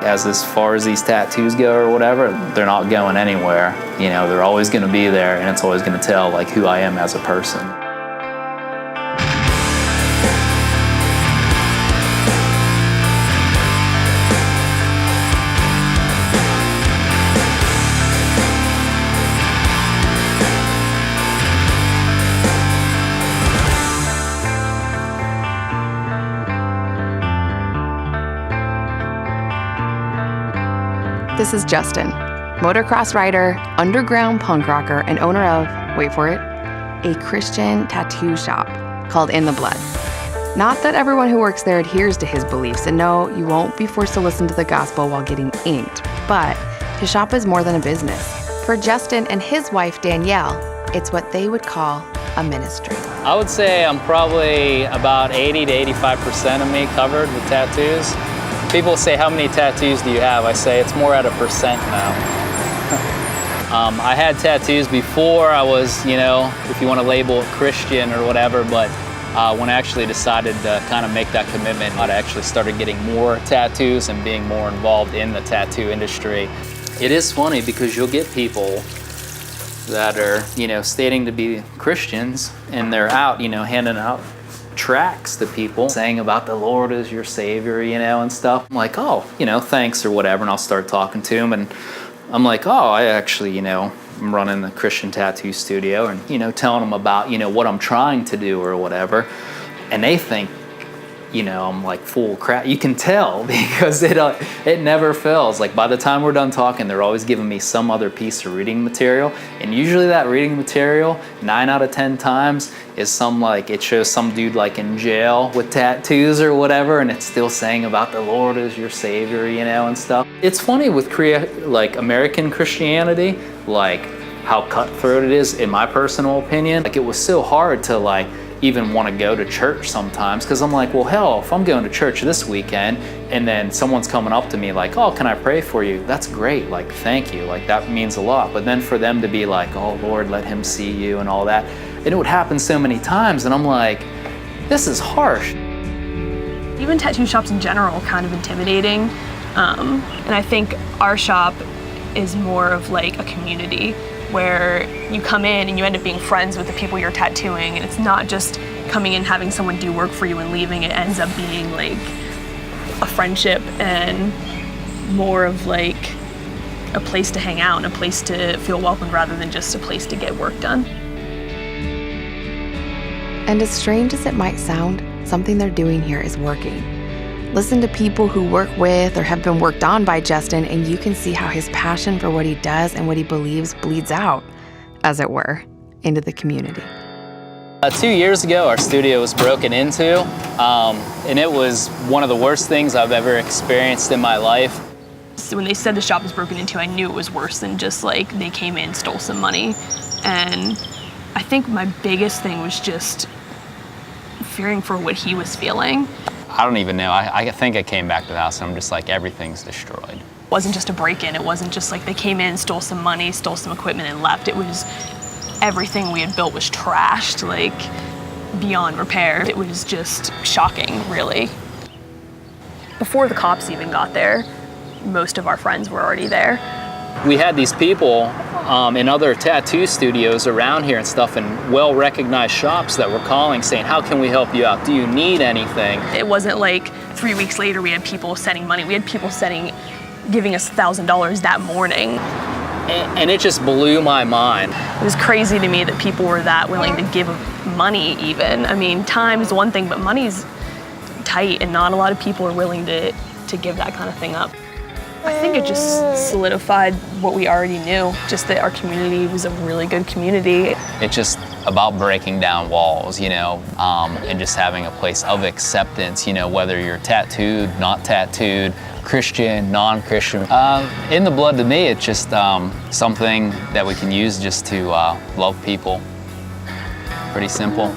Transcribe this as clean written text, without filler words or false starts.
As far as these tattoos go or whatever, they're not going anywhere. You know, they're always going to be there, and it's always going to tell like who I am as a person. This is Justun, motocross rider, underground punk rocker, and owner of, wait for it, a Christian tattoo shop called In the Blood. Not that everyone who works there adheres to his beliefs, and no, you won't be forced to listen to the gospel while getting inked, but his shop is more than a business. For Justun and his wife, Danielle, it's what they would call a ministry. I would say I'm probably about 80 to 85% of me covered with tattoos. People say, how many tattoos do you have? I say, it's more at a percent now. I had tattoos before I was, you know, if you want to label it Christian or whatever, but when I actually decided to kind of make that commitment, I actually started getting more tattoos and being more involved in the tattoo industry. It is funny because you'll get people that are, you know, stating to be Christians, and they're out, you know, handing out tracts to people saying about the Lord as your Savior, you know, and stuff. I'm like, oh, you know, thanks or whatever, and I'll start talking to them, and I'm like, oh, I actually, you know, I'm running the Christian tattoo studio, and, you know, telling them about, you know, what I'm trying to do or whatever, and they think, you know, I'm like full crap. You can tell because it never fails. Like by the time we're done talking, they're always giving me some other piece of reading material, and usually that reading material, 9 out of 10 times, is some like, it shows some dude like in jail with tattoos or whatever, and it's still saying about the Lord as your Savior, you know, and stuff. It's funny with like American Christianity, like how cutthroat it is, in my personal opinion. Like it was so hard to like even want to go to church sometimes, because I'm like, well, hell, if I'm going to church this weekend and then someone's coming up to me like, oh, can I pray for you? That's great, like, thank you, like that means a lot. But then for them to be like, oh Lord, let him see you and all that, and it would happen so many times, and I'm like, this is harsh. Even tattoo shops in general are kind of intimidating, and I think our shop is more of like a community where you come in and you end up being friends with the people you're tattooing, and it's not just coming in having someone do work for you and leaving. It ends up being like a friendship and more of like a place to hang out and a place to feel welcome rather than just a place to get work done. And as strange as it might sound, something they're doing here is working. Listen to people who work with or have been worked on by Justun, and you can see how his passion for what he does and what he believes bleeds out, as it were, into the community. 2 years ago, our studio was broken into, and it was one of the worst things I've ever experienced in my life. So when they said the shop was broken into, I knew it was worse than just like they came in, stole some money. And I think my biggest thing was just fearing for what he was feeling. I don't even know. I think I came back to the house and I'm just like, everything's destroyed. It wasn't just a break-in. It wasn't just like they came in, stole some money, stole some equipment and left. It was everything we had built was trashed, like beyond repair. It was just shocking, really. Before the cops even got there, most of our friends were already there. We had these people in other tattoo studios around here and stuff, and well-recognized shops that were calling saying, how can we help you out? Do you need anything? It wasn't like 3 weeks later we had people sending money. We had people giving us $1,000 that morning. And it just blew my mind. It was crazy to me that people were that willing to give money even. I mean, time's one thing, but money's tight, and not a lot of people are willing to give that kind of thing up. I think it just solidified what we already knew, just that our community was a really good community. It's just about breaking down walls, you know, and just having a place of acceptance, you know, whether you're tattooed, not tattooed, Christian, non-Christian. In the blood to me, it's just something that we can use just to love people. Pretty simple.